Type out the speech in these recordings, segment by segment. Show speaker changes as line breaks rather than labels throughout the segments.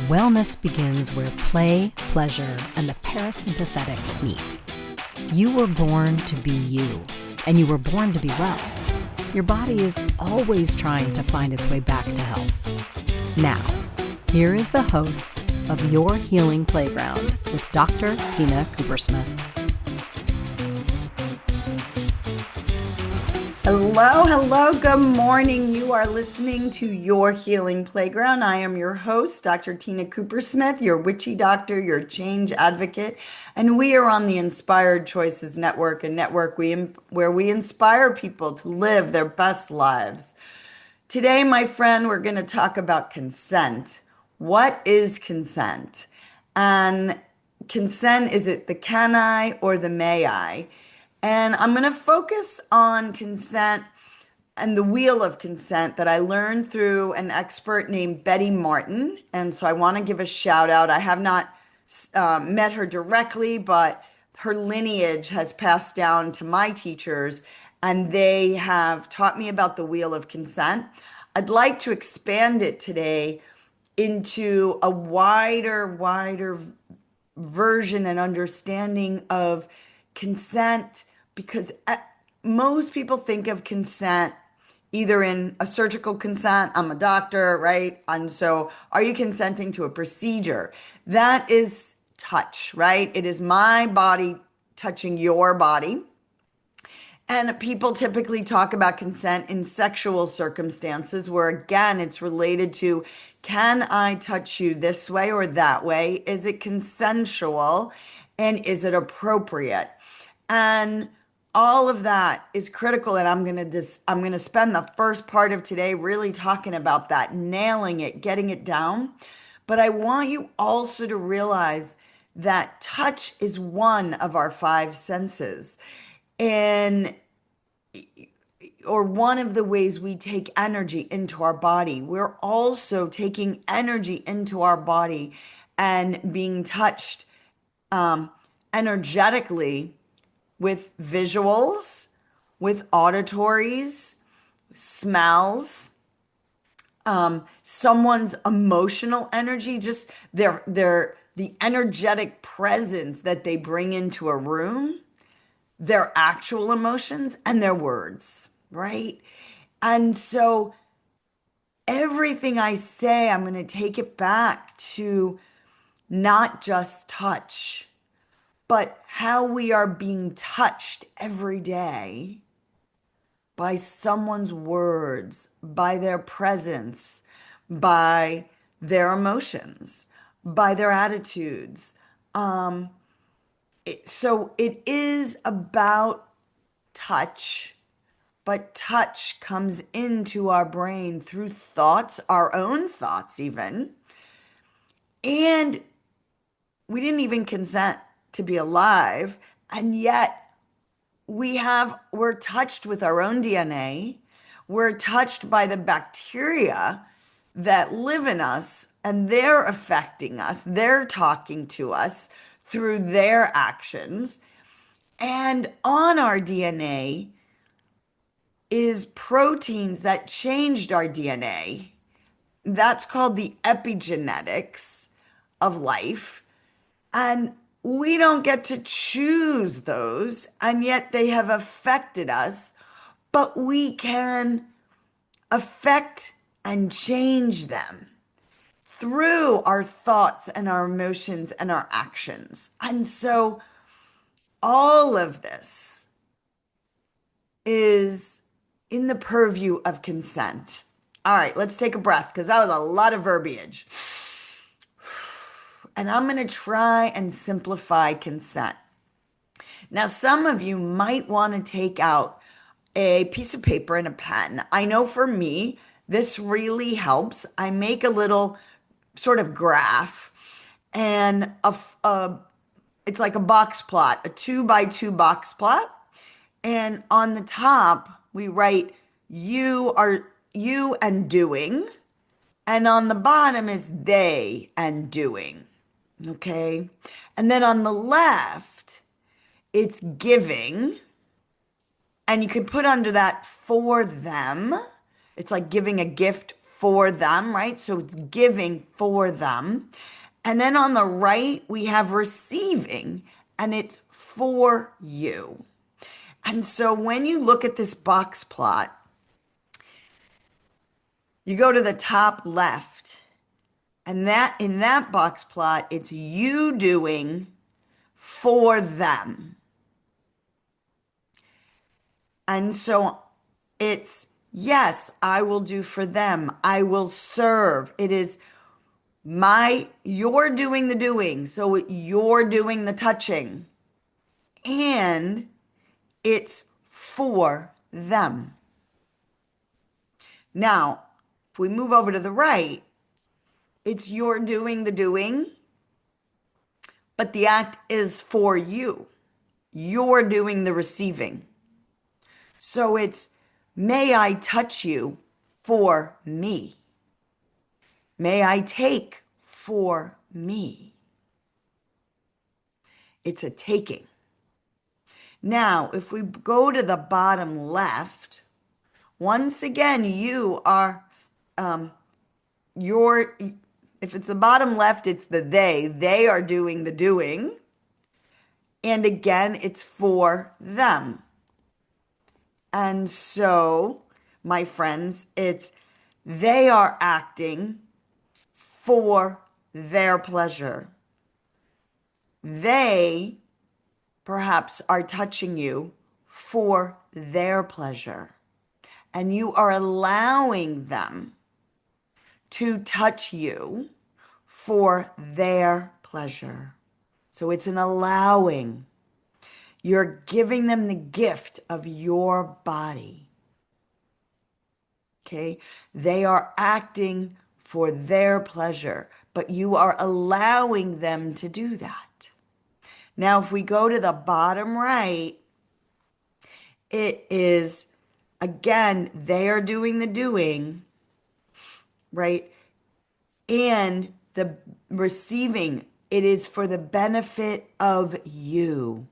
Wellness begins where play, pleasure, and the parasympathetic meet. You were born to be you, and you were born to be well. Your body is always trying to find its way back to health. Now, here is the host of Your Healing Playground with Dr. Tina Koopersmith.
Hello, good morning. You are listening to Your Healing Playground. I am your host, Dr. Tina Coopersmith, your witchy doctor, your change advocate, and we are on the Inspired Choices Network, a network where we inspire people to live their best lives. Today, my friend, we're going to talk about consent. What is consent? And consent, is it the can I or the may I? And I'm going to focus on consent and the wheel of consent that I learned through an expert named Bette Martin. And so I want to give a shout out. I have not met her directly, but her lineage has passed down to my teachers, and they have taught me about the wheel of consent. I'd like to expand it today into a wider version and understanding of consent, because most people think of consent either in a surgical consent. I'm a doctor, right? And so are you consenting to a procedure? That is touch, right? It is my body touching your body. And people typically talk about consent in sexual circumstances where, again, it's related to, can I touch you this way or that way? Is it consensual? And is it appropriate? And all of that is critical. And I'm going to spend the first part of today really talking about that, nailing it, getting it down. But I want you also to realize that touch is one of our five senses. And or one of the ways we take energy into our body. We're also taking energy into our body and being touched energetically with visuals, with auditories, smells, someone's emotional energy, just the energetic presence that they bring into a room, their actual emotions, and their words, right? And so everything I say, I'm going to take it back to not just touch, but how we are being touched every day by someone's words, by their presence, by their emotions, by their attitudes. So it is about touch, but touch comes into our brain through thoughts, our own thoughts even. And we didn't even consent to be alive, and yet we're touched with our own DNA. We're touched by the bacteria that live in us, and they're affecting us. They're talking to us through their actions. And on our DNA is proteins that changed our DNA. That's called the epigenetics of life. And we don't get to choose those, and yet they have affected us, but we can affect and change them through our thoughts and our emotions and our actions. And so all of this is in the purview of consent. All right, let's take a breath, because that was a lot of verbiage. And I'm going to try and simplify consent. Now, some of you might want to take out a piece of paper and a pen. I know for me, this really helps. I make a little sort of graph, and it's like a box plot, a 2x2 box plot. And on the top, we write you and doing. And on the bottom is they and doing. Okay. And then on the left, it's giving. And you can put under that for them. It's like giving a gift for them, right? So it's giving for them. And then on the right, we have receiving, and it's for you. And so when you look at this box plot, you go to the top left, and that in that box plot, it's you doing for them. And so it's, yes, I will do for them. I will serve. It is you're doing the doing. So you're doing the touching. And it's for them. Now, if we move over to the right, it's you're doing the doing, but the act is for you. You're doing the receiving. So it's, may I touch you for me? May I take for me? It's a taking. Now, if we go to the bottom left, once again, you are, if it's the bottom left, it's the they. They are doing the doing. And again, it's for them. And so, my friends, it's they are acting for their pleasure. They perhaps are touching you for their pleasure. And you are allowing them to touch you for their pleasure. So it's an allowing. You're giving them the gift of your body. Okay? They are acting for their pleasure, but you are allowing them to do that. Now, if we go to the bottom right, it is, again, they are doing the doing, right? And the receiving, it is for the benefit of you.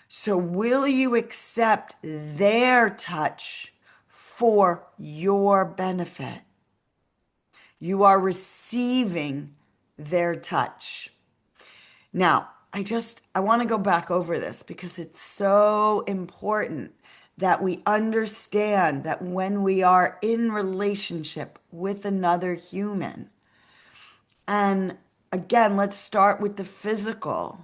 So will you accept their touch for your benefit? You are receiving their touch. Now, I want to go back over this because it's so important that we understand that when we are in relationship with another human, and again, let's start with the physical.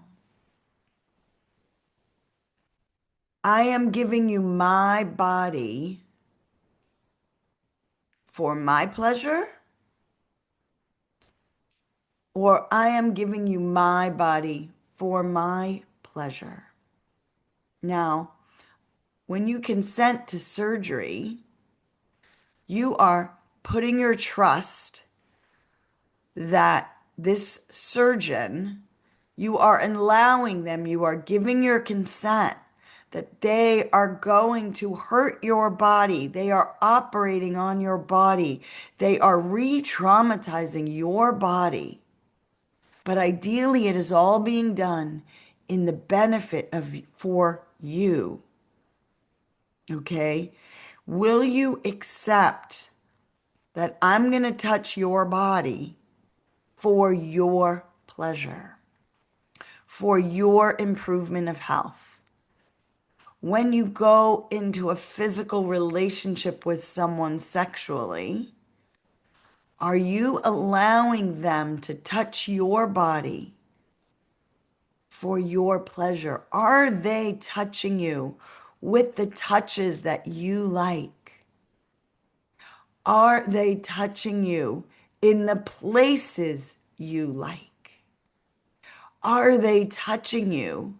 I am giving you my body for my pleasure, or I am giving you my body for my pleasure. Now, when you consent to surgery, you are putting your trust that this surgeon, you are allowing them, you are giving your consent that they are going to hurt your body. They are operating on your body. They are re-traumatizing your body. But ideally, it is all being done in the benefit for you. Okay? Will you accept that I'm going to touch your body for your pleasure, for your improvement of health? When you go into a physical relationship with someone sexually, are you allowing them to touch your body for your pleasure? Are they touching you with the touches that you like? Are they touching you in the places you like? Are they touching you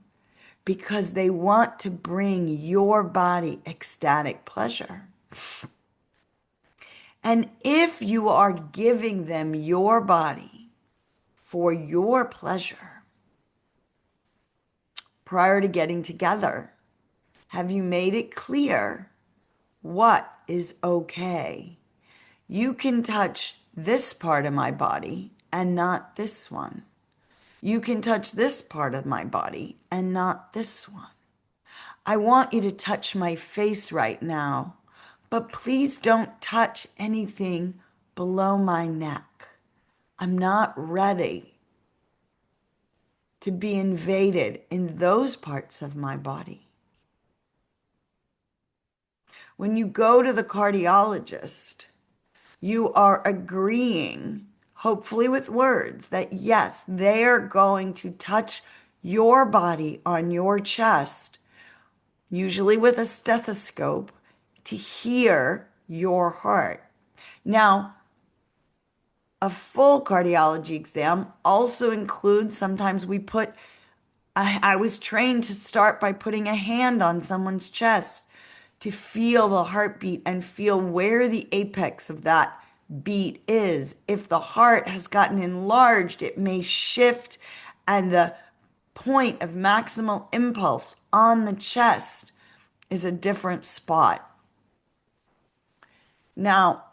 because they want to bring your body ecstatic pleasure? And if you are giving them your body for your pleasure, prior to getting together, have you made it clear what is okay? You can touch this part of my body and not this one. You can touch this part of my body and not this one. I want you to touch my face right now, but please don't touch anything below my neck. I'm not ready to be invaded in those parts of my body. When you go to the cardiologist, you are agreeing, hopefully with words, that yes, they are going to touch your body on your chest, usually with a stethoscope, to hear your heart. Now, a full cardiology exam also includes, sometimes we put, I was trained to start by putting a hand on someone's chest to feel the heartbeat and feel where the apex of that beat is. If the heart has gotten enlarged, it may shift, and the point of maximal impulse on the chest is a different spot. Now,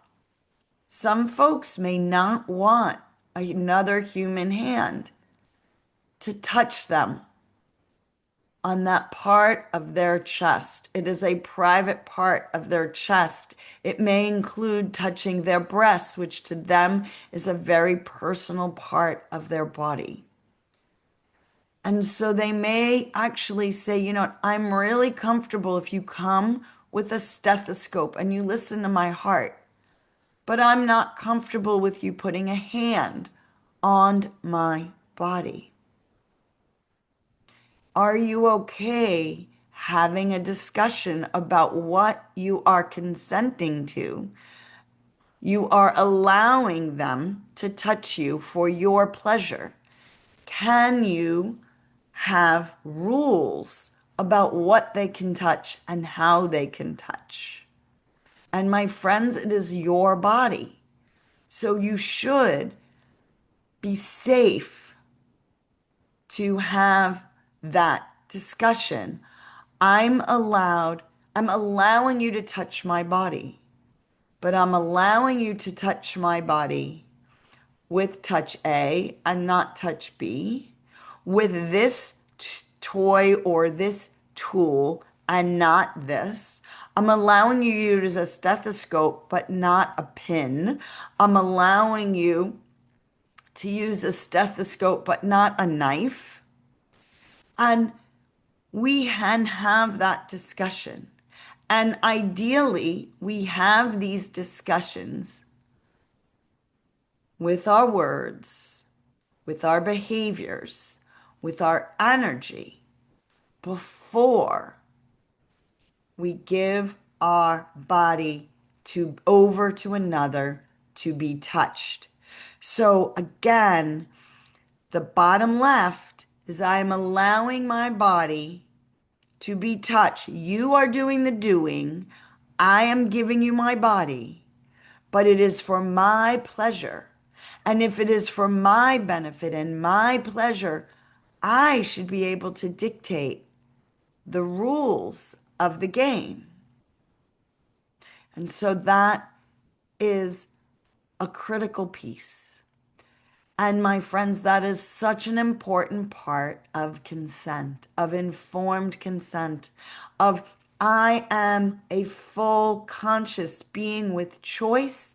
some folks may not want another human hand to touch them on that part of their chest. It is a private part of their chest. It may include touching their breasts, which to them is a very personal part of their body. And so they may actually say, you know, I'm really comfortable if you come with a stethoscope and you listen to my heart, but I'm not comfortable with you putting a hand on my body. Are you okay having a discussion about what you are consenting to? You are allowing them to touch you for your pleasure. Can you have rules about what they can touch and how they can touch? And my friends, it is your body. So you should be safe to have that discussion. I'm allowing you to touch my body, but I'm allowing you to touch my body with touch A and not touch B, with this toy or this tool and not this. I'm allowing you to use a stethoscope, but not a pin. I'm allowing you to use a stethoscope, but not a knife. And we can have that discussion. And ideally, we have these discussions with our words, with our behaviors, with our energy before we give our body over to another to be touched. So again, the bottom left is I am allowing my body to be touched. You are doing the doing. I am giving you my body, but it is for my pleasure. And if it is for my benefit and my pleasure, I should be able to dictate the rules of the game. And so that is a critical piece. And my friends, that is such an important part of consent, of informed consent, of I am a full conscious being with choice.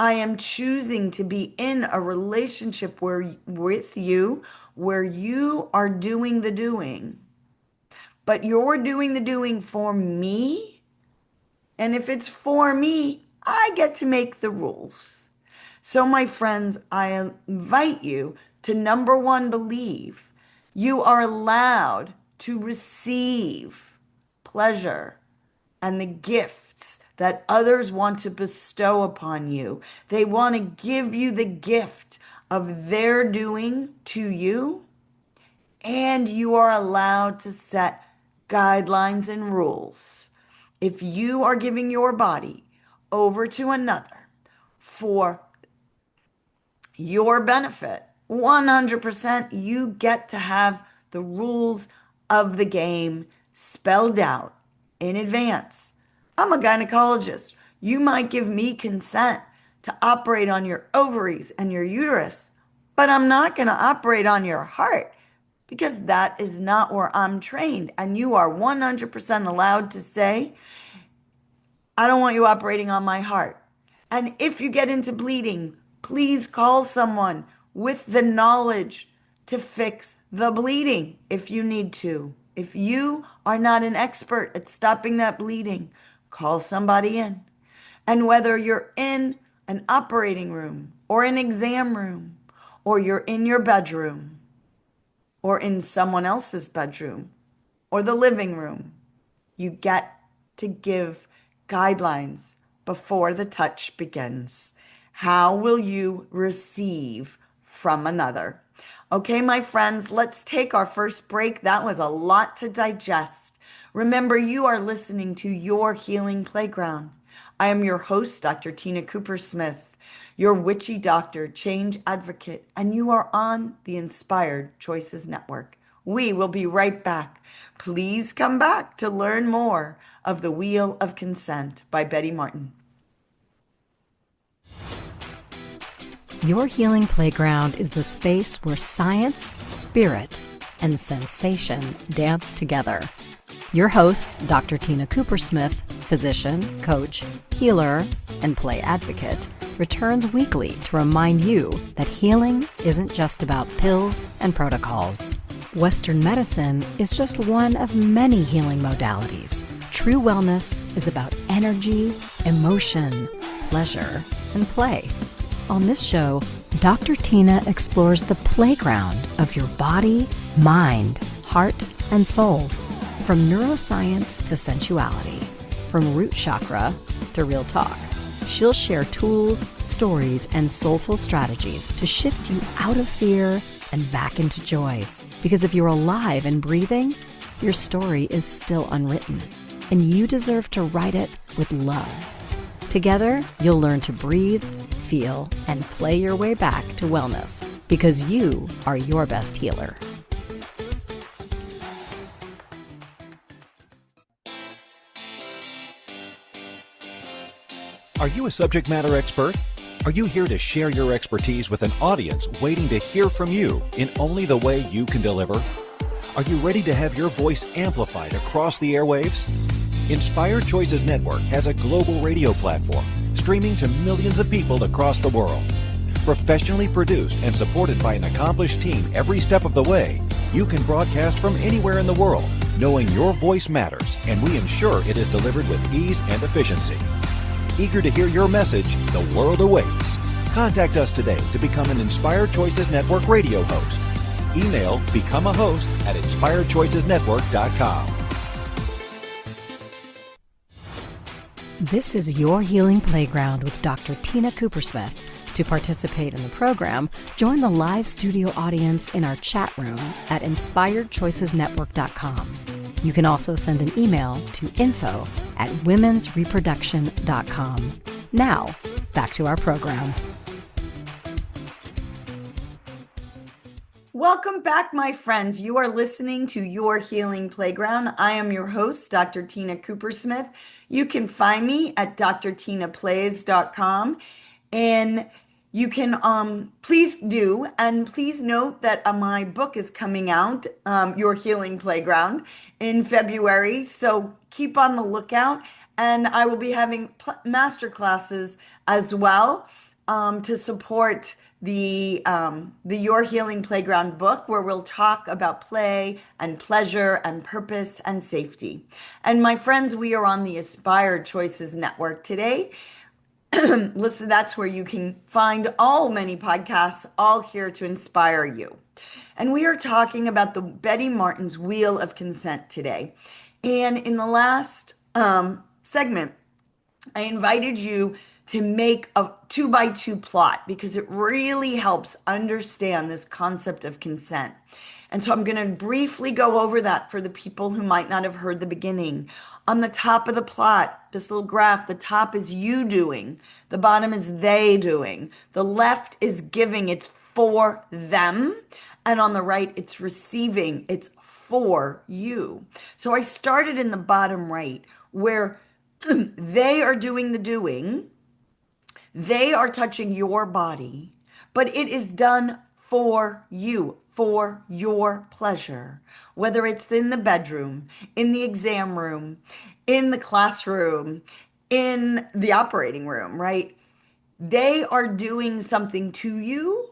I am choosing to be in a relationship with you where you are doing the doing, but you're doing the doing for me. And if it's for me, I get to make the rules. So, my friends, I invite you to number one, believe you are allowed to receive pleasure and the gifts that others want to bestow upon you. They want to give you the gift of their doing to you, and you are allowed to set guidelines and rules. If you are giving your body over to another for your benefit, 100%, you get to have the rules of the game spelled out in advance. I'm a gynecologist. You might give me consent to operate on your ovaries and your uterus, but I'm not going to operate on your heart because that is not where I'm trained. And you are 100% allowed to say, I don't want you operating on my heart. And if you get into bleeding, please call someone with the knowledge to fix the bleeding if you need to. If you are not an expert at stopping that bleeding, call somebody in. And whether you're in an operating room or an exam room, or you're in your bedroom or in someone else's bedroom or the living room, you get to give guidelines before the touch begins. How will you receive from another? Okay, my friends, let's take our first break. That was a lot to digest. Remember, you are listening to Your Healing Playground. I am your host, Dr. Tina Coopersmith, your witchy doctor, change advocate, and you are on the Inspired Choices Network. We will be right back. Please come back to learn more of The Wheel of Consent by Bette Martin.
Your Healing Playground is the space where science, spirit, and sensation dance together. Your host, Dr. Tina Coopersmith, physician, coach, healer, and play advocate, returns weekly to remind you that healing isn't just about pills and protocols. Western medicine is just one of many healing modalities. True wellness is about energy, emotion, pleasure, and play. On this show, Dr. Tina explores the playground of your body, mind, heart, and soul. From neuroscience to sensuality, from root chakra to real talk. She'll share tools, stories, and soulful strategies to shift you out of fear and back into joy. Because if you're alive and breathing, your story is still unwritten, and you deserve to write it with love. Together, you'll learn to breathe, feel, and play your way back to wellness, because you are your best healer.
Are you a subject matter expert? Are you here to share your expertise with an audience waiting to hear from you in only the way you can deliver? Are you ready to have your voice amplified across the airwaves? Inspired Choices Network has a global radio platform streaming to millions of people across the world. Professionally produced and supported by an accomplished team every step of the way, you can broadcast from anywhere in the world, knowing your voice matters, and we ensure it is delivered with ease and efficiency. Eager to hear your message, the world awaits. Contact us today to become an Inspired Choices Network radio host. Email becomeahost@inspiredchoicesnetwork.com.
This is Your Healing Playground with Dr. Tina Coopersmith. To participate in the program, join the live studio audience in our chat room at inspiredchoicesnetwork.com. You can also send an email to info@womensreproduction.com. Now, back to our program.
Welcome back, my friends. You are listening to Your Healing Playground. I am your host, Dr. Tina Coopersmith. You can find me at drtinaplays.com. And you can please do, and please note that my book is coming out, Your Healing Playground, in February. So keep on the lookout. And I will be having master classes as well to support the Your Healing Playground book, where we'll talk about play and pleasure and purpose and safety. And my friends, we are on the Inspired Choices Network today. Listen, that's where you can find many podcasts, all here to inspire you. And we are talking about the Bette Martin's Wheel of Consent today. And in the last segment, I invited you to make a 2x2 plot because it really helps understand this concept of consent. And so I'm going to briefly go over that for the people who might not have heard the beginning. On the top of the plot, this little graph, the top is you doing, the bottom is they doing, the left is giving, it's for them, and on the right, it's receiving, it's for you. So I started in the bottom right where they are doing the doing, they are touching your body, but it is done for you, for your pleasure, whether it's in the bedroom, in the exam room, in the classroom, in the operating room, right? They are doing something to you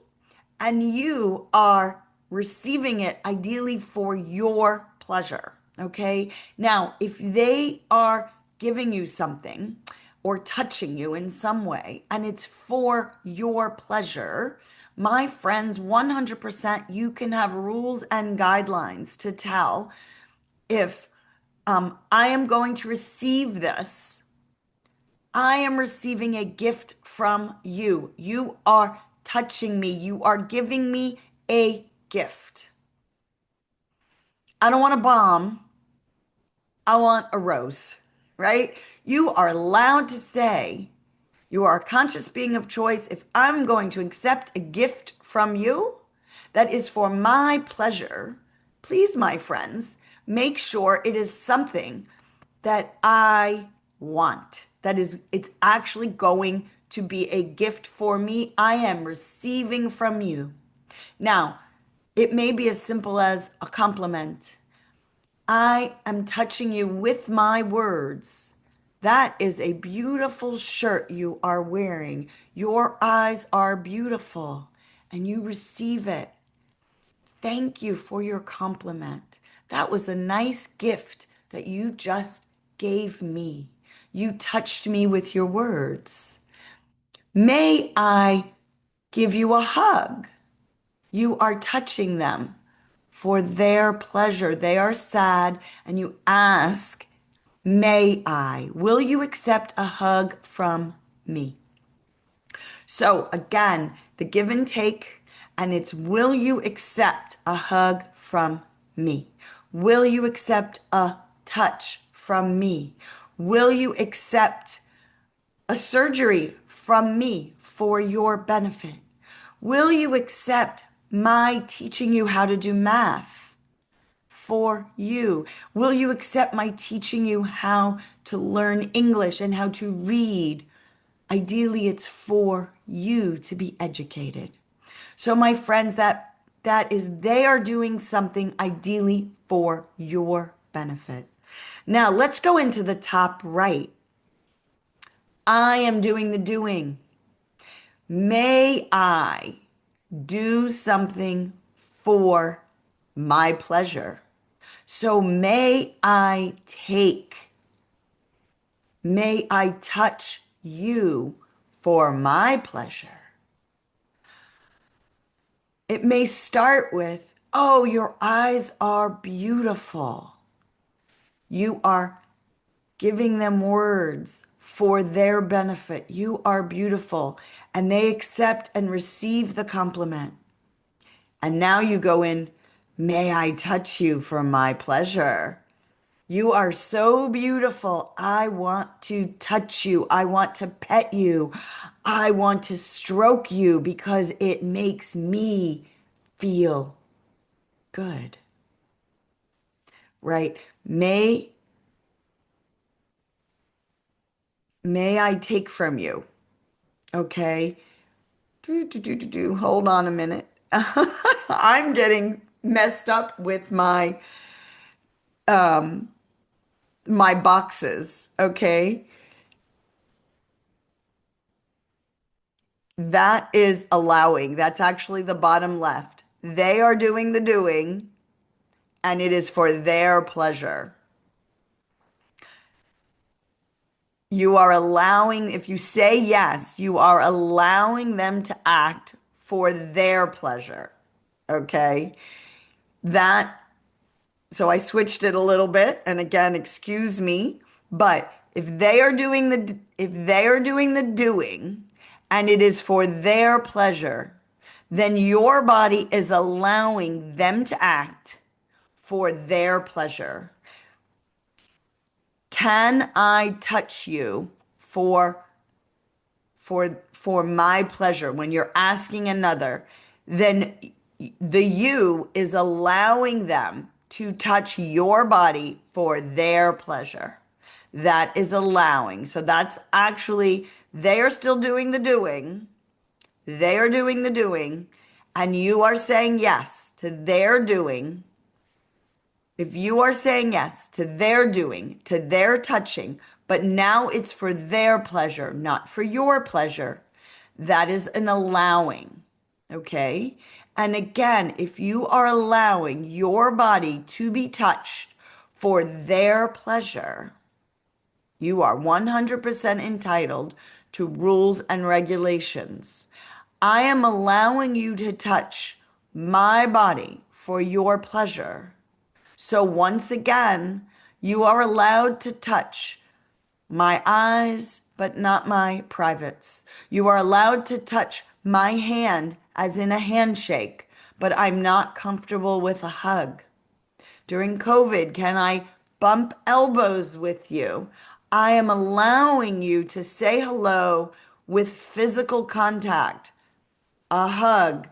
and you are receiving it ideally for your pleasure. Okay. Now, if they are giving you something or touching you in some way and it's for your pleasure, my friends, 100% you can have rules and guidelines to tell if I am going to receive this. I am receiving a gift from you. You are touching me. You are giving me a gift. I don't want a bomb. I want a rose, right? You are allowed to say, you are a conscious being of choice. If I'm going to accept a gift from you that is for my pleasure, please, my friends, make sure it is something that I want. That is, it's actually going to be a gift for me. I am receiving from you. Now, it may be as simple as a compliment. I am touching you with my words. That is a beautiful shirt you are wearing. Your eyes are beautiful, and you receive it. Thank you for your compliment. That was a nice gift that you just gave me. You touched me with your words. May I give you a hug? You are touching them for their pleasure. They are sad, and you ask, may I? Will you accept a hug from me? So again, the give and take, and it's will you accept a hug from me? Will you accept a touch from me? Will you accept a surgery from me for your benefit? Will you accept my teaching you how to do math for you? Will you accept my teaching you how to learn English and how to read? Ideally, it's for you to be educated. So my friends, that is, they are doing something ideally for your benefit. Now let's go into the top right. I am doing the doing. May I do something for my pleasure? So may I touch you for my pleasure? It may start with, oh, your eyes are beautiful. You are giving them words for their benefit. You are beautiful. And they accept and receive the compliment. And now you go in, may I touch you for my pleasure? You are so beautiful. I want to touch you. I want to pet you. I want to stroke you because it makes me feel good. Right? May I take from you? Okay. Hold on a minute. I'm getting messed up with my my boxes, okay? That is allowing. That's actually the bottom left. They are doing the doing, and it is for their pleasure. You are allowing, if you say yes, you are allowing them to act for their pleasure, okay? So I switched it a little bit, and again, excuse me, but if they are doing the doing and it is for their pleasure, then your body is allowing them to act for their pleasure. Can I touch you for my pleasure? When you're asking another, then the you is allowing them to touch your body for their pleasure. That is allowing. So that's actually, they are still doing the doing. They are doing the doing, and you are saying yes to their doing. If you are saying yes to their doing, to their touching But now it's for their pleasure, not for your pleasure. That is an allowing, okay? And again, if you are allowing your body to be touched for their pleasure, you are 100% entitled to rules and regulations. I am allowing you to touch my body for your pleasure. So once again, you are allowed to touch my eyes, but not my privates. You are allowed to touch my hand as in a handshake, but I'm not comfortable with a hug. During COVID, can I bump elbows with you? I am allowing you to say hello with physical contact. A hug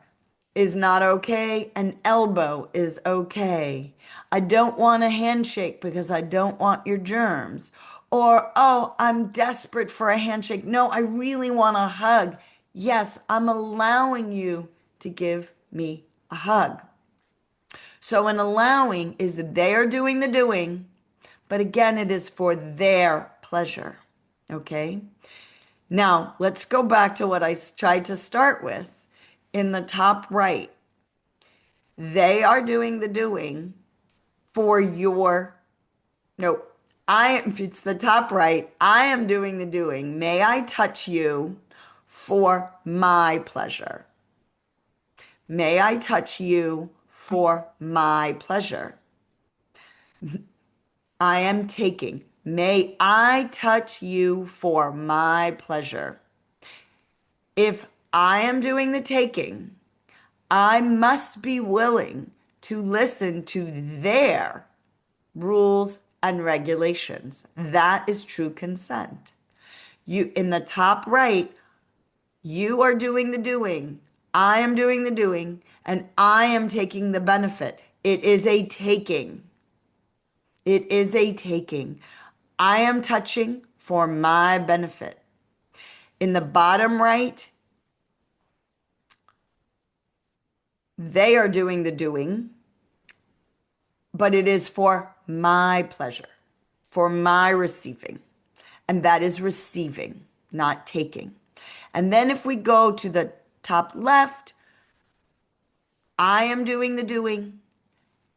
is not okay. An elbow is okay. I don't want a handshake because I don't want your germs. Or, oh, I'm desperate for a handshake. No, I really want a hug. Yes, I'm allowing you to give me a hug. So an allowing is that they are doing the doing, but again, it is for their pleasure. Okay? Now, let's go back to what I tried to start with. In the top right, they are doing the doing for your, no, if it's the top right, I am doing the doing. May I touch you for my pleasure? May I touch you for my pleasure? I am taking. May I touch you for my pleasure? If I am doing the taking, I must be willing to listen to their rules and regulations. That is true consent. You, in the top right, you are doing the doing. I am doing the doing, and I am taking the benefit. It is a taking. It is a taking. I am touching for my benefit. In the bottom right, they are doing the doing, but it is for my pleasure, for my receiving. And that is receiving, not taking. And then if we go to the top left, I am doing the doing,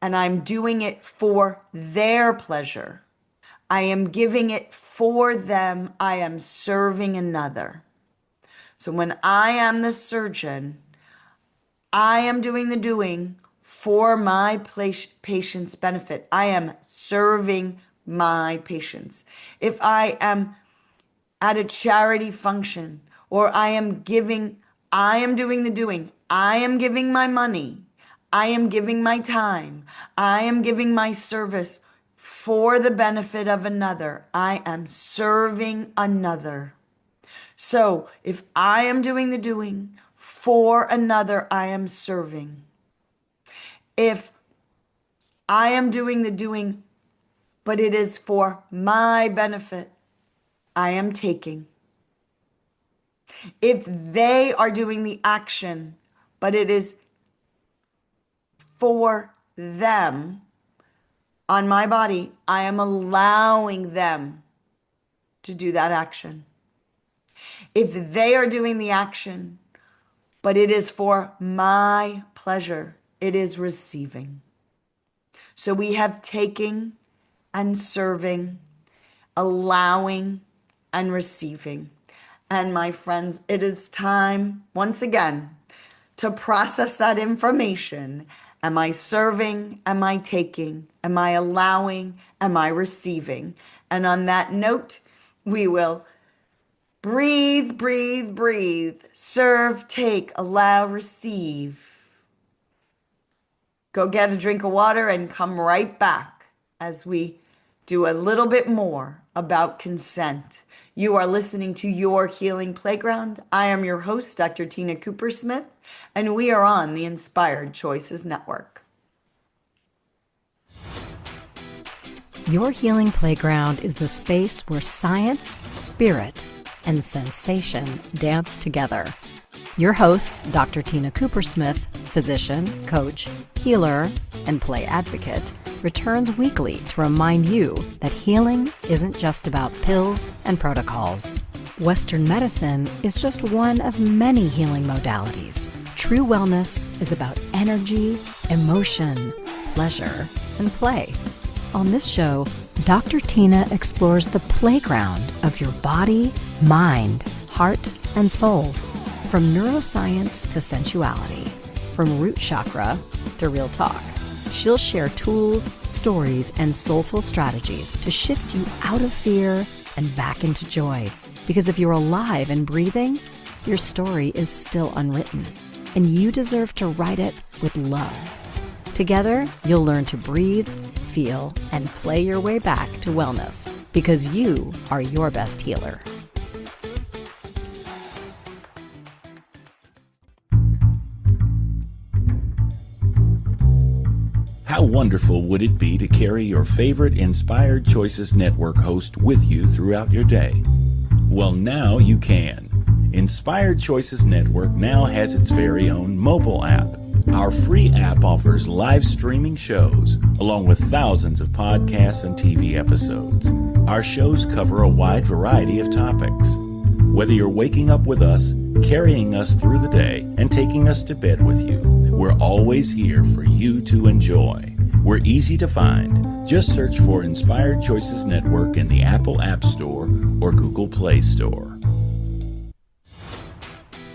and I'm doing it for their pleasure. I am giving it for them. I am serving another. So when I am the surgeon, I am doing the doing for my patient's benefit. I am serving my patients. If I am at a charity function or I am doing the doing. I am giving my money. I am giving my time. I am giving my service for the benefit of another. I am serving another. So if I am doing the doing for another, I am serving. If I am doing the doing, but it is for my benefit, I am taking. If they are doing the action, but it is for them on my body, I am allowing them to do that action. If they are doing the action, but it is for my pleasure, it is receiving. So we have taking and serving, allowing and receiving. And my friends, it is time, once again, to process that information. Am I serving? Am I taking? Am I allowing? Am I receiving? And on that note, we will breathe, breathe, breathe. Serve, take, allow, receive. Go get a drink of water and come right back as we do a little bit more about consent. You are listening to Your Healing Playground. I am your host, Dr. Tina Coopersmith, and we are on the Inspired Choices Network.
Your Healing Playground is the space where science, spirit, and sensation dance together. Your host, Dr. Tina Coopersmith, physician, coach, healer, and play advocate, returns weekly to remind you that healing isn't just about pills and protocols. Western medicine is just one of many healing modalities. True wellness is about energy, emotion, pleasure, and play. On this show, Dr. Tina explores the playground of your body, mind, heart, and soul. From neuroscience to sensuality, from root chakra to real talk. She'll share tools, stories, and soulful strategies to shift you out of fear and back into joy. Because if you're alive and breathing, your story is still unwritten, and you deserve to write it with love. Together, you'll learn to breathe, feel, and play your way back to wellness, because you are your best healer.
How wonderful would it be to carry your favorite Inspired Choices Network host with you throughout your day? Well, now you can. Inspired Choices Network now has its very own mobile app. Our free app offers live streaming shows, along with thousands of podcasts and TV episodes. Our shows cover a wide variety of topics. Whether you're waking up with us, carrying us through the day, and taking us to bed with you, we're always here for you to enjoy. We're easy to find. Just search for Inspired Choices Network in the Apple App Store or Google Play Store.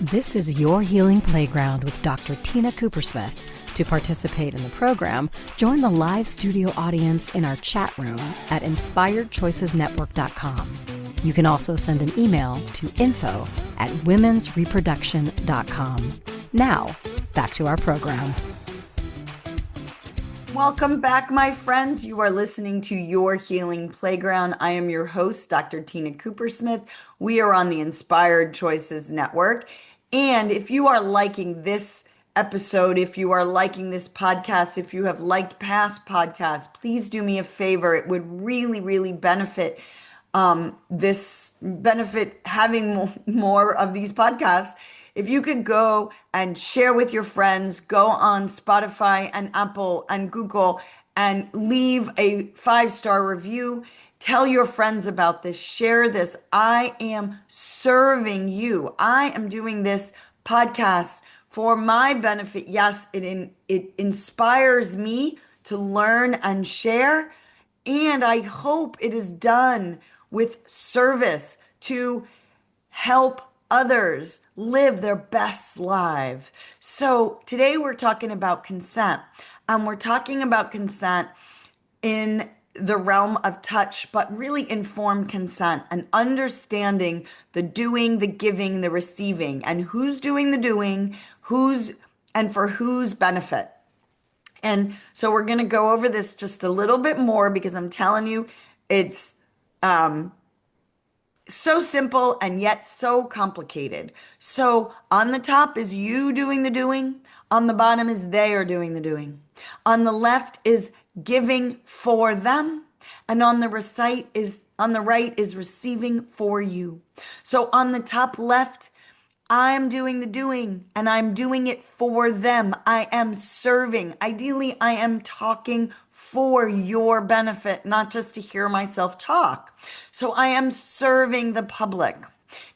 This is Your Healing Playground with Dr. Tina Coopersmith. To participate in the program, join the live studio audience in our chat room at inspiredchoicesnetwork.com. You can also send an email to info@womensreproduction.com. Now, back to our program.
Welcome back, my friends. You are listening to Your Healing Playground. I am your host, Dr. Tina Coopersmith. We are on the Inspired Choices Network. And if you are liking this episode, if you are liking this podcast, if you have liked past podcasts, please do me a favor. It would really, really benefit having more of these podcasts. If you could go and share with your friends, go on Spotify and Apple and Google and leave a 5-star review. Tell your friends about this. Share this. I am serving you. I am doing this podcast for my benefit. Yes, it inspires me to learn and share. And I hope it is done with service to help others live their best life. So today we're talking about consent. We're talking about consent in the realm of touch, but really informed consent and understanding the doing, the giving, the receiving, and who's doing the doing, and for whose benefit. And so we're going to go over this just a little bit more because I'm telling you, it's so simple and yet so complicated. So on the top is you doing the doing. On the bottom is they are doing the doing. On the left is giving for them. And on the right is receiving for you. So on the top left, I'm doing the doing and I'm doing it for them. I am serving. Ideally, I am talking for your benefit, not just to hear myself talk. So I am serving the public.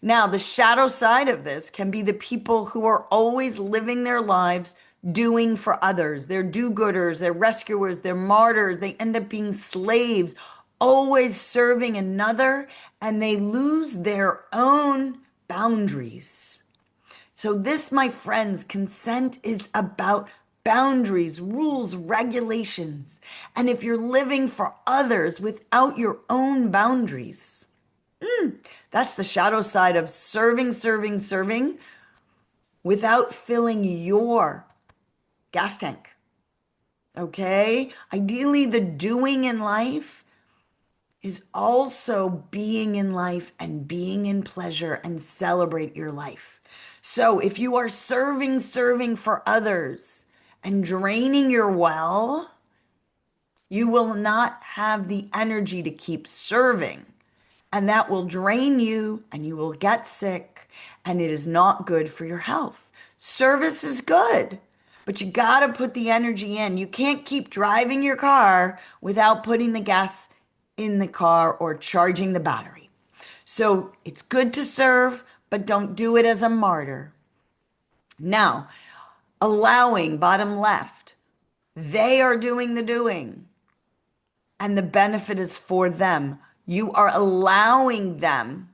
Now, the shadow side of this can be the people who are always living their lives doing for others. They're do-gooders, they're rescuers, they're martyrs. They end up being slaves, always serving another, and they lose their own boundaries. So this, my friends, consent is about boundaries, rules, regulations. And if you're living for others without your own boundaries, that's the shadow side of serving without filling your gas tank. Okay? Ideally, the doing in life is also being in life and being in pleasure and celebrate your life. So if you are serving for others and draining your well, you will not have the energy to keep serving. And that will drain you and you will get sick and it is not good for your health. Service is good, But you got to put the energy in. You can't keep driving your car without putting the gas in the car or charging the battery. So it's good to serve, but don't do it as a martyr. Now, allowing, bottom left, they are doing the doing, and the benefit is for them. You are allowing them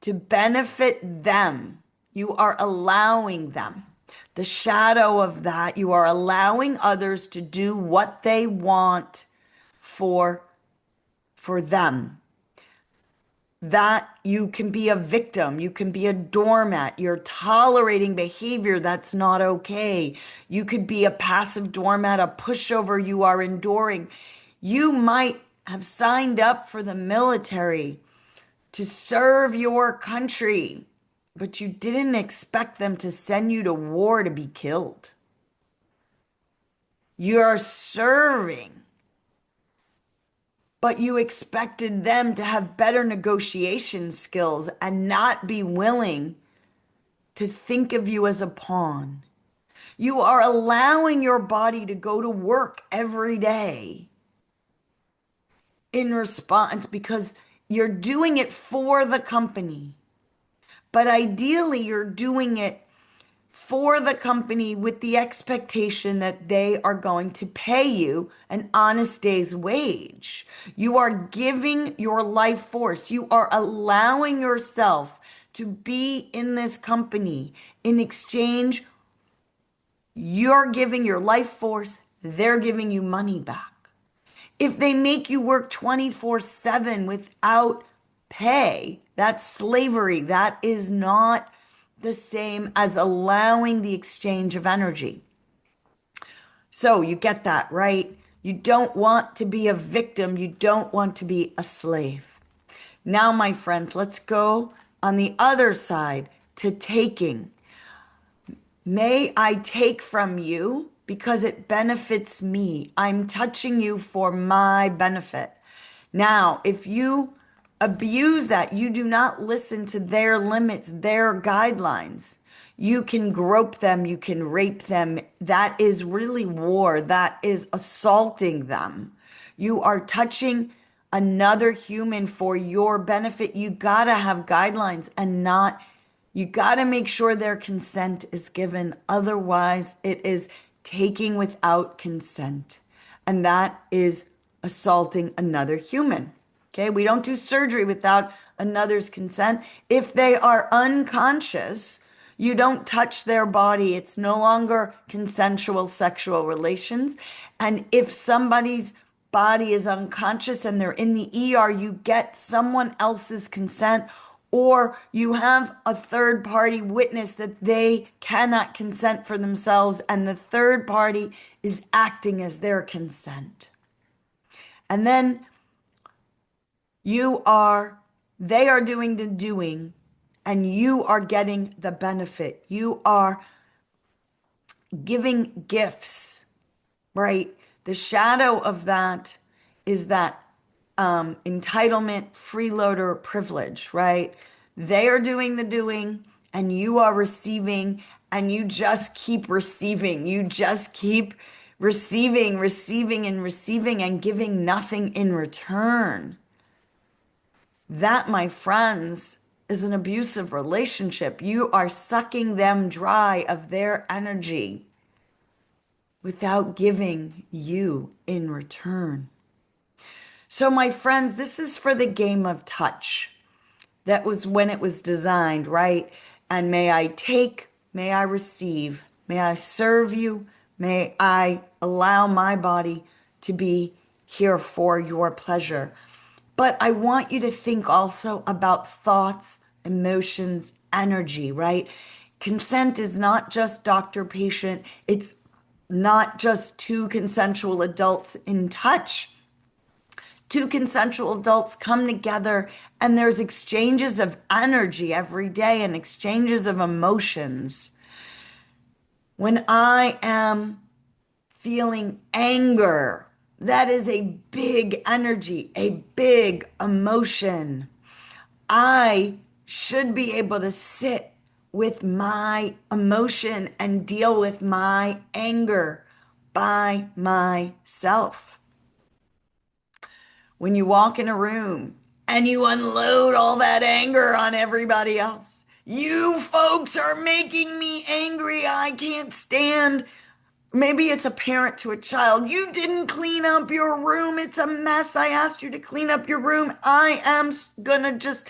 to benefit them. You are allowing them. The shadow of that, you are allowing others to do what they want for them. That you can be a victim, you can be a doormat, you're tolerating behavior that's not okay. You could be a passive doormat, a pushover, you are enduring. You might have signed up for the military to serve your country, but you didn't expect them to send you to war to be killed. You're serving, but you expected them to have better negotiation skills and not be willing to think of you as a pawn. You are allowing your body to go to work every day in response because you're doing it for the company. But ideally, you're doing it for the company with the expectation that they are going to pay you an honest day's wage. You are giving your life force. You are allowing yourself to be in this company. In exchange, you're giving your life force. They're giving you money back. If they make you work 24/7 without pay, that's slavery. That is not the same as allowing the exchange of energy. So you get that, right? You don't want to be a victim. You don't want to be a slave. Now, my friends, let's go on the other side to taking. May I take from you because it benefits me. I'm touching you for my benefit. Now, if you abuse that, you do not listen to their limits, their guidelines. You can grope them, you can rape them. That is really war. That is assaulting them. You are touching another human for your benefit. You gotta have guidelines and not, you gotta make sure their consent is given. Otherwise, it is taking without consent. And that is assaulting another human. Okay, we don't do surgery without another's consent. If they are unconscious, you don't touch their body. It's no longer consensual sexual relations. And if somebody's body is unconscious and they're in the ER, you get someone else's consent, or you have a third party witness that they cannot consent for themselves, and the third party is acting as their consent. And then they are doing the doing, and you are getting the benefit. You are giving gifts, right? The shadow of that is that entitlement, freeloader privilege, right? They are doing the doing, and you are receiving, and you just keep receiving. You just keep receiving, and giving nothing in return. That, my friends, is an abusive relationship. You are sucking them dry of their energy without giving you in return. So, my friends, this is for the game of touch. That was when it was designed, right? And may I take, may I receive, may I serve you, may I allow my body to be here for your pleasure. But I want you to think also about thoughts, emotions, energy, right? Consent is not just doctor-patient. It's not just two consensual adults in touch. Two consensual adults come together and there's exchanges of energy every day and exchanges of emotions. When I am feeling anger, that is a big energy, a big emotion. I should be able to sit with my emotion and deal with my anger by myself. When you walk in a room and you unload all that anger on everybody else, you folks are making me angry. I can't stand. Maybe it's a parent to a child. You didn't clean up your room. It's a mess. I asked you to clean up your room. I am gonna just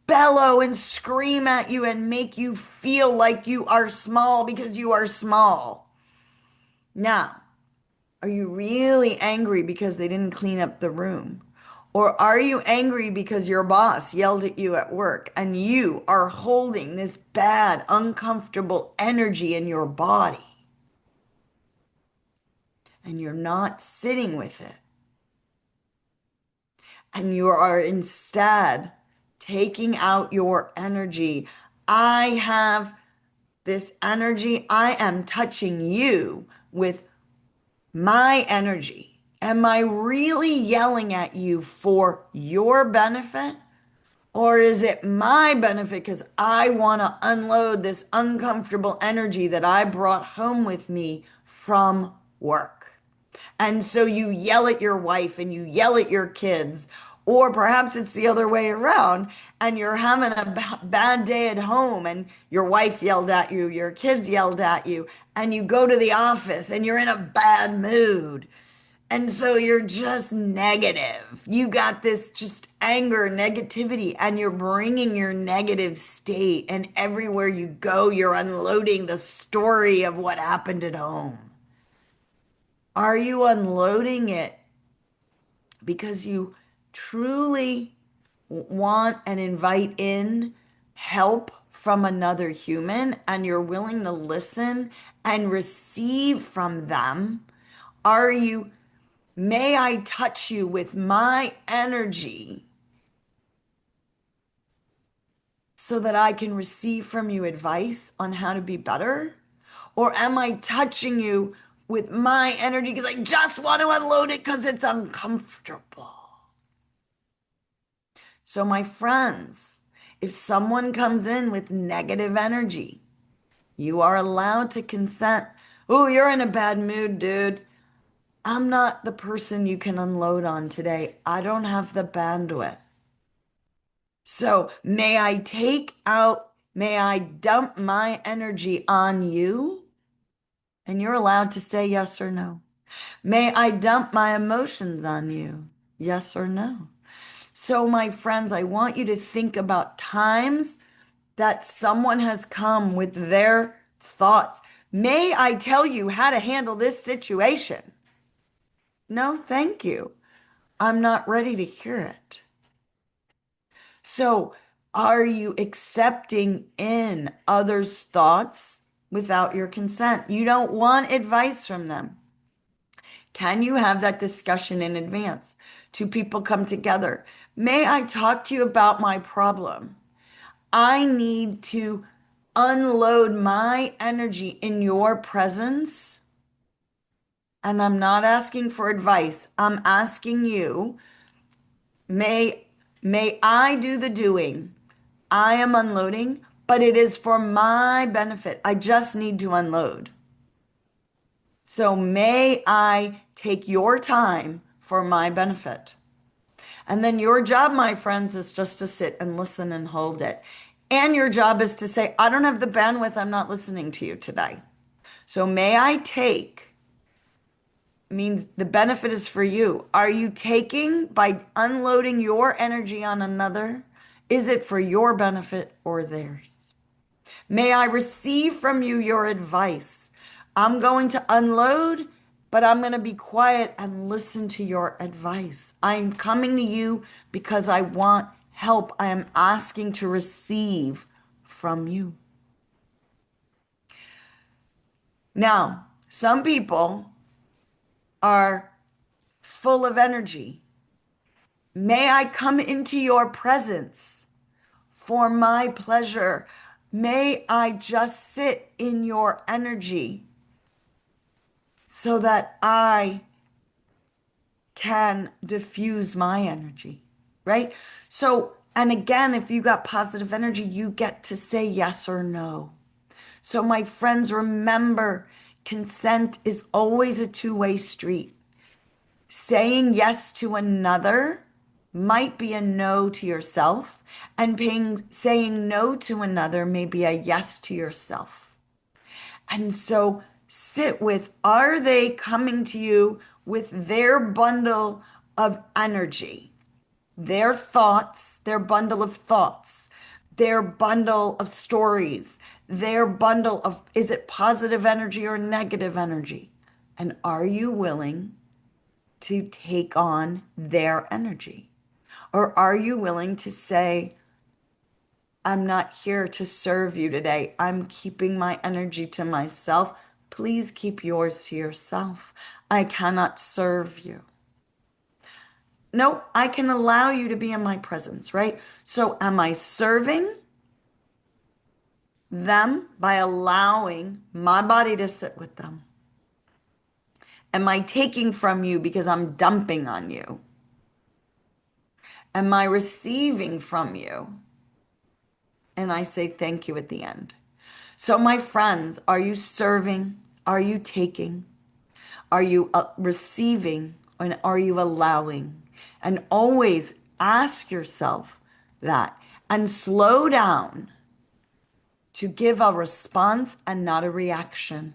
bellow and scream at you and make you feel like you are small because you are small. Now, are you really angry because they didn't clean up the room? Or are you angry because your boss yelled at you at work and you are holding this bad, uncomfortable energy in your body and you're not sitting with it? And you are instead taking out your energy. I have this energy. I am touching you with my energy. Am I really yelling at you for your benefit? Or is it my benefit because I want to unload this uncomfortable energy that I brought home with me from work? And so you yell at your wife and you yell at your kids, or perhaps it's the other way around and you're having a bad day at home and your wife yelled at you, your kids yelled at you, and you go to the office and you're in a bad mood. And so you're just negative. You got this just anger, negativity, and you're bringing your negative state. And everywhere you go, you're unloading the story of what happened at home. Are you unloading it because you truly want and invite in help from another human and you're willing to listen and receive from them? Are you, may I touch you with my energy so that I can receive from you advice on how to be better? Or am I touching you with my energy because I just want to unload it because it's uncomfortable? So, my friends, if someone comes in with negative energy, you are allowed to consent. Oh, you're in a bad mood, dude. I'm not the person you can unload on today. I don't have the bandwidth. So, may I dump my energy on you? And you're allowed to say yes or no. May I dump my emotions on you? Yes or no? So, my friends, I want you to think about times that someone has come with their thoughts. May I tell you how to handle this situation? No, thank you. I'm not ready to hear it. So, are you accepting in others' thoughts without your consent? You don't want advice from them. Can you have that discussion in advance? Two people come together. May I talk to you about my problem? I need to unload my energy in your presence. And I'm not asking for advice. I'm asking you, may I do the doing? I am unloading, but it is for my benefit. I just need to unload. So may I take your time for my benefit? And then your job, my friends, is just to sit and listen and hold it. And your job is to say, I don't have the bandwidth. I'm not listening to you today. So may I take means the benefit is for you. Are you taking by unloading your energy on another? Is it for your benefit or theirs? May I receive from you your advice? I'm going to unload, but I'm going to be quiet and listen to your advice. I'm coming to you because I want help. I am asking to receive from you. Now, some people are full of energy. May I come into your presence for my pleasure? May I just sit in your energy so that I can diffuse my energy, right? So And again, if you got positive energy, you get to say yes or no. So my friends, remember, consent is always a two-way street. Saying yes to another might be a no to yourself, and saying no to another may be a yes to yourself. And so sit with, are they coming to you with their bundle of energy, their thoughts, their bundle of thoughts, their bundle of stories, their bundle of, is it positive energy or negative energy? And are you willing to take on their energy? Or are you willing to say, I'm not here to serve you today. I'm keeping my energy to myself. Please keep yours to yourself. I cannot serve you. No, I can allow you to be in my presence, right? So am I serving them by allowing my body to sit with them? Am I taking from you because I'm dumping on you? Am I receiving from you? And I say thank you at the end. So my friends, are you serving? Are you taking? Are you receiving? And are you allowing? And always ask yourself that and slow down to give a response and not a reaction.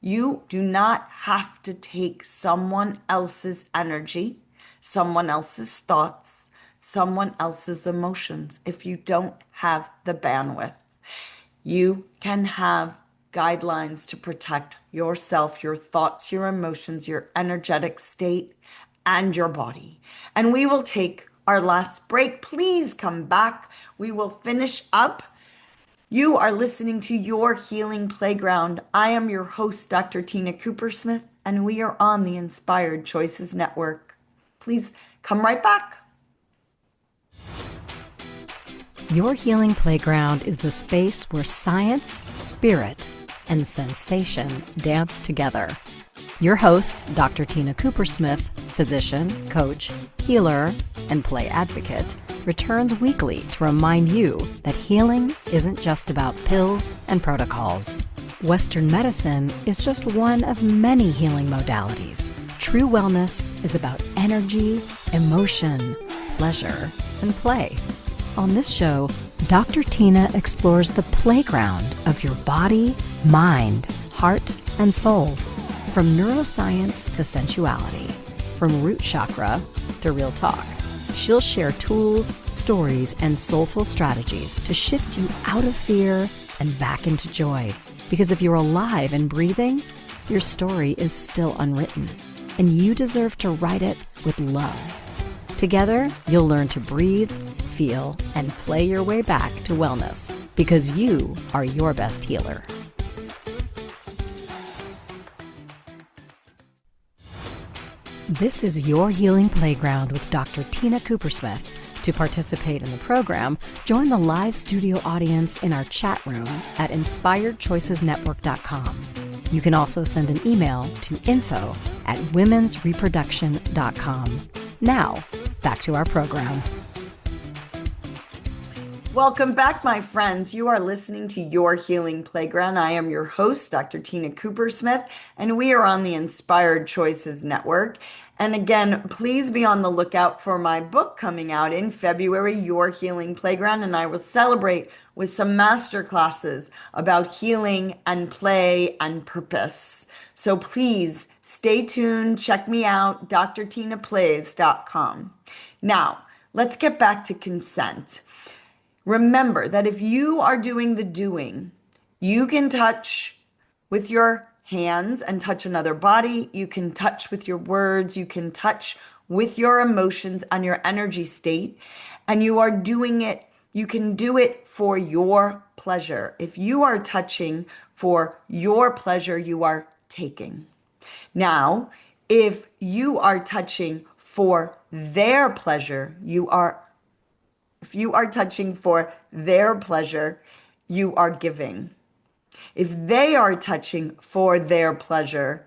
You do not have to take someone else's energy, someone else's thoughts, someone else's emotions if you don't have the bandwidth. You can have guidelines to protect yourself, your thoughts, your emotions, your energetic state, and your body. And we will take our last break. Please come back. We will finish up. You are listening to Your Healing Playground. I am your host, Dr. Tina Coopersmith, and we are on the Inspired Choices Network. Please come right back.
Your Healing Playground is the space where science, spirit, and sensation dance together. Your host, Dr. Tina Coopersmith, physician, coach, healer, and play advocate, returns weekly to remind you that healing isn't just about pills and protocols. Western medicine is just one of many healing modalities. True wellness is about energy, emotion, pleasure, and play. On this show, Dr. Tina explores the playground of your body, mind, heart, and soul. From neuroscience to sensuality, from root chakra to real talk. She'll share tools, stories, and soulful strategies to shift you out of fear and back into joy. Because if you're alive and breathing, your story is still unwritten, and you deserve to write it with love. Together, you'll learn to breathe, feel, and play your way back to wellness, because you are your best healer. This is Your Healing Playground with Dr. Tina Coopersmith. To participate in the program, join the live studio audience in our chat room at inspiredchoicesnetwork.com. You can also send an email to info@womensreproduction.com. Now, back to our program.
Welcome back, my friends. You are listening to Your Healing Playground. I am your host, Dr. Tina Coopersmith, and we are on the Inspired Choices Network. And again, please be on the lookout for my book coming out in February, Your Healing Playground, and I will celebrate with some master classes about healing and play and purpose. So please stay tuned. Check me out, drtinaplays.com. Now, let's get back to consent. Remember that if you are doing the doing, you can touch with your hands and touch another body. You can touch with your words. You can touch with your emotions and your energy state. And you are doing it. You can do it for your pleasure. If you are touching for your pleasure, you are taking. Now, if you are touching for their pleasure, if you are touching for their pleasure, you are giving. If they are touching for their pleasure,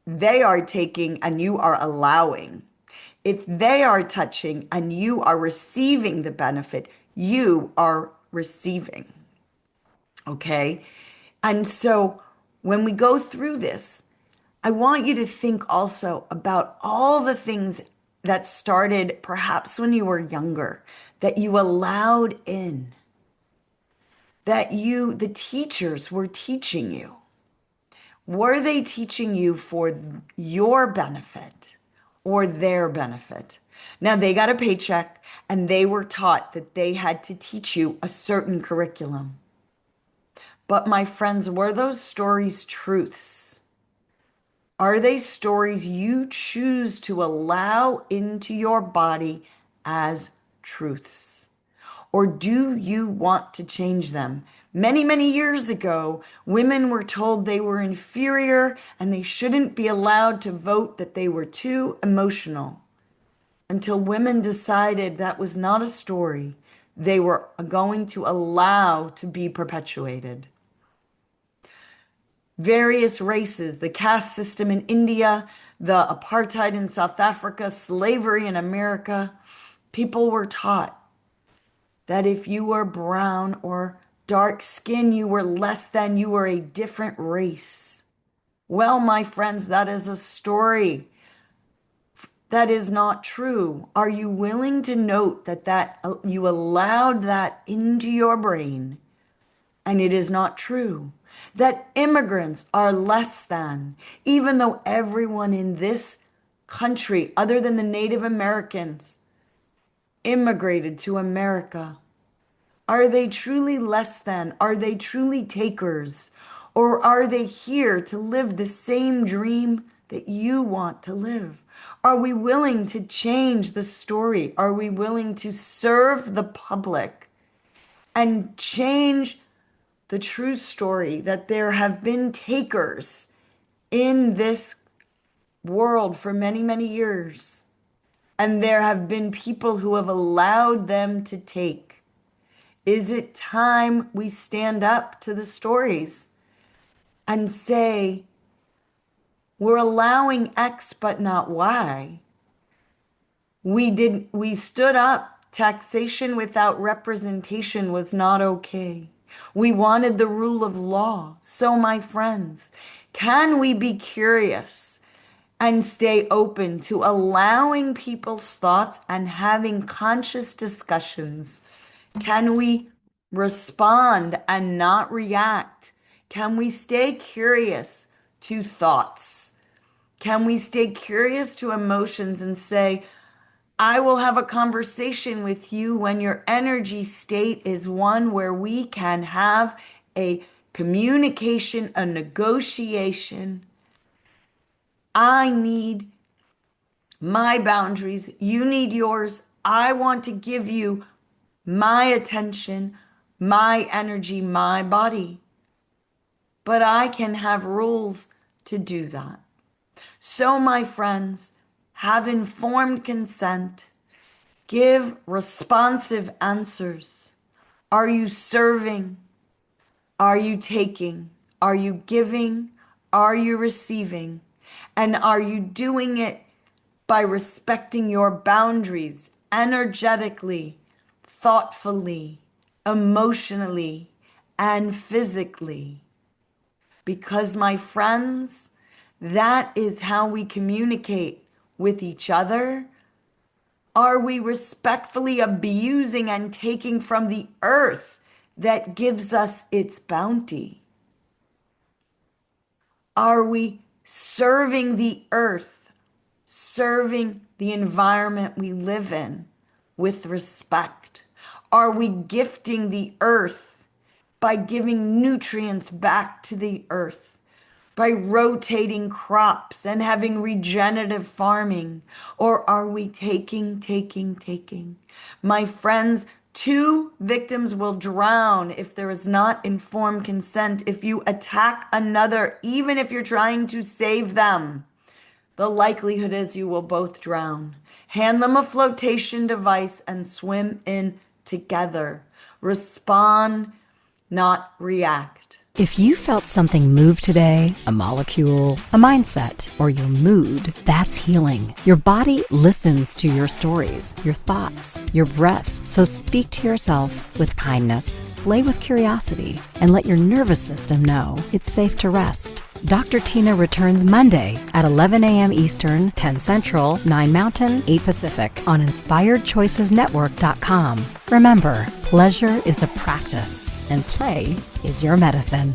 they are taking and you are allowing. If they are touching and you are receiving the benefit, you are receiving. Okay? And so when we go through this, I want you to think also about all the things that started perhaps when you were younger, that you allowed in, that the teachers were teaching you. Were they teaching you for your benefit or their benefit? Now, they got a paycheck and they were taught that they had to teach you a certain curriculum. But my friends, were those stories truths? Are they stories you choose to allow into your body as truths? Or do you want to change them? Many, many years ago, women were told they were inferior and they shouldn't be allowed to vote, that they were too emotional, until women decided that was not a story they were going to allow to be perpetuated. Various races, the caste system in India, the apartheid in South Africa, slavery in America, people were taught that if you were brown or dark skin, you were less than, you were a different race. Well, my friends, that is a story. That is not true. Are you willing to note that you allowed that into your brain and it is not true? That immigrants are less than, even though everyone in this country, other than the Native Americans, immigrated to America. Are they truly less than? Are they truly takers? Or are they here to live the same dream that you want to live? Are we willing to change the story? Are we willing to serve the public and change the true story that there have been takers in this world for many, many years? And there have been people who have allowed them to take. Is it time we stand up to the stories and say, we're allowing X but not Y? We stood up. Taxation without representation was not okay. We wanted the rule of law. So, my friends, can we be curious and stay open to allowing people's thoughts and having conscious discussions? Can we respond and not react? Can we stay curious to thoughts? Can we stay curious to emotions and say, I will have a conversation with you when your energy state is one where we can have a communication, a negotiation. I need my boundaries. You need yours. I want to give you my attention, my energy, my body. But I can have rules to do that. So, my friends, have informed consent. Give responsive answers. Are you serving? Are you taking? Are you giving? Are you receiving? And are you doing it by respecting your boundaries energetically, thoughtfully, emotionally, and physically? Because, my friends, that is how we communicate with each other. Are we respectfully abusing and taking from the earth that gives us its bounty? Are we serving the earth, serving the environment we live in with respect? Are we gifting the earth by giving nutrients back to the earth? By rotating crops and having regenerative farming? Or are we taking? My friends, 2 victims will drown if there is not informed consent. If you attack another, even if you're trying to save them, the likelihood is you will both drown. Hand them a flotation device and swim in together. Respond, not react.
If you felt something move today, a molecule, a mindset, or your mood, that's healing. Your body listens to your stories, your thoughts, your breath. So speak to yourself with kindness, play with curiosity, and let your nervous system know it's safe to rest. Dr. Tina returns Monday at 11 a.m. Eastern, 10 Central, 9 Mountain, 8 Pacific on InspiredChoicesNetwork.com. Remember, pleasure is a practice and play is your medicine.